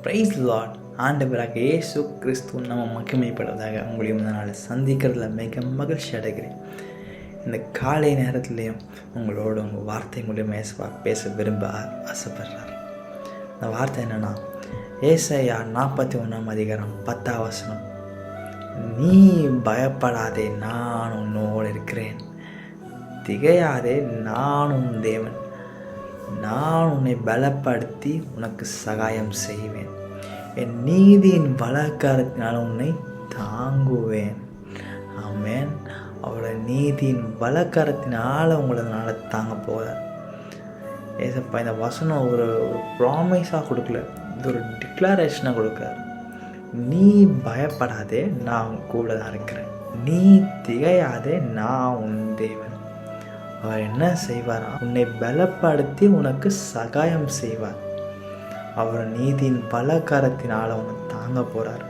Price Lord. ஆண்டவராக இயேசு கிறிஸ்துவ நம்ம மகிமைப்படுவதாக உங்களையும் இந்த நாள் சந்திக்கிறதுல மிக மகிழ்ச்சி அடைகிறேன். இந்த காலை நேரத்துலேயும் உங்களோட உங்கள் வார்த்தை மூலியமாக பேச விரும்ப ஆசைப்படுறார். இந்த வார்த்தை என்னென்னா, ஏசாயா 41:10 நீ பயப்படாதே, நான் உன்னோடு இருக்கிறேன். திகையாதே, நான் உன் தேவன். நான் உன்னை பலப்படுத்தி உனக்கு சகாயம் செய்வேன். என் நீதியின் வலக்கரத்தினால் உன்னை தாங்குவேன். ஆமென். அவரோட நீதியின் வலக்கரத்தினால் உங்களை தாங்க போகிறார். ஏசப்பா இந்த வசனம் ஒரு ப்ராமிஸாக கொடுக்கல, இது ஒரு டிக்ளரேஷனாக கொடுக்குறார். நீ பயப்படாதே, நான் உன் கூட தான் இருக்கிறேன். நீ திகையாதே, நான் உன் தேவன். அவர் என்ன செய்வாரா? உன்னை பலப்படுத்தி உனக்கு சகாயம் செய்வார். அவர் நீதியின் பலகாரத்தினால் உன்னை தாங்க போகிறார்.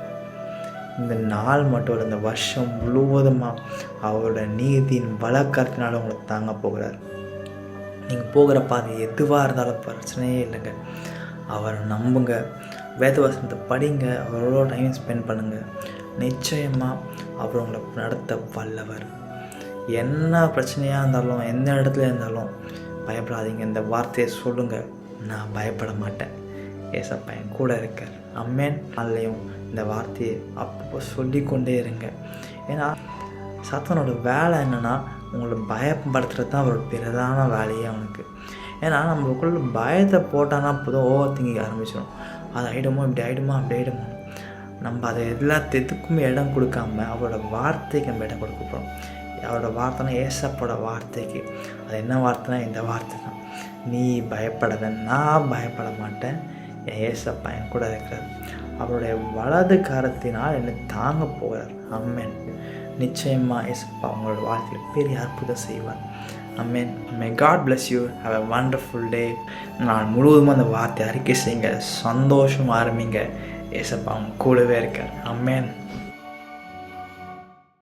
இந்த நாள் மட்டும் இல்லை, இந்த வருஷம் முழுவதுமாக அவரோட நீதியின் பலகாரத்தினால் உங்களை தாங்க போகிறார். நீங்கள் போகிற பாதை எதுவாக இருந்தாலும் பிரச்சனையே இல்லைங்க. அவரை நம்புங்க, வேதவசனத்தை படிங்க, அவரோட டைம் ஸ்பெண்ட் பண்ணுங்கள். நிச்சயமாக அவர் உங்களை நடத்த வல்லவர். என்ன பிரச்சனையாக இருந்தாலும், எந்த இடத்துல இருந்தாலும் பயப்படாதீங்க. இந்த வார்த்தையை சொல்லுங்கள், நான் பயப்பட மாட்டேன், ஏசப்பா என் கூட இருக்கார். அம்மேன். அதுலேயும் இந்த வார்த்தையை அப்பப்போ சொல்லிக்கொண்டே இருங்க. ஏன்னா சத்தனோட வேலை என்னென்னா, உங்களை பயப்படுத்துறது தான் அவரோட பிரதான வேலையே அவனுக்கு. ஏன்னா நம்மளுக்குள்ள பயத்தை போட்டானா போதும், ஓவர் திங்கிங் ஆரம்பிச்சிடும். அது ஆகிடுமோ, இப்படி ஆகிடுமோ, அப்படி ஆகிடுமோ. நம்ம அதை எல்லாத்துக்குமே இடம் கொடுக்காம அவரோட வார்த்தைக்கு நம்ம இடம் கொடுக்க போகிறோம். அவரோட வார்த்தைனா ஏசப்போட வார்த்தைக்கு. அது என்ன வார்த்தைனா இந்த வார்த்தை தான், நீ பயப்படாத, நான் பயப்பட மாட்டேன், என் ஏசப்பா என் கூட இருக்கிறார். அவருடைய வலது கரத்தினால் என்னை தாங்க போகிறார். அம்மேன். நிச்சயமாக ஏசப்பா உங்களோட வாழ்க்கையில் பெரிய அற்புதம் செய்வார். Amen. May God bless you. Have a wonderful day. நான் முழுவதுமாக அந்த வார்த்தை அறிக்கை செய்யுங்க, சந்தோஷம் ஆரம்பிங்க. ஏசப்பா அவங்க கூடவே இருக்கார். அம்மேன்.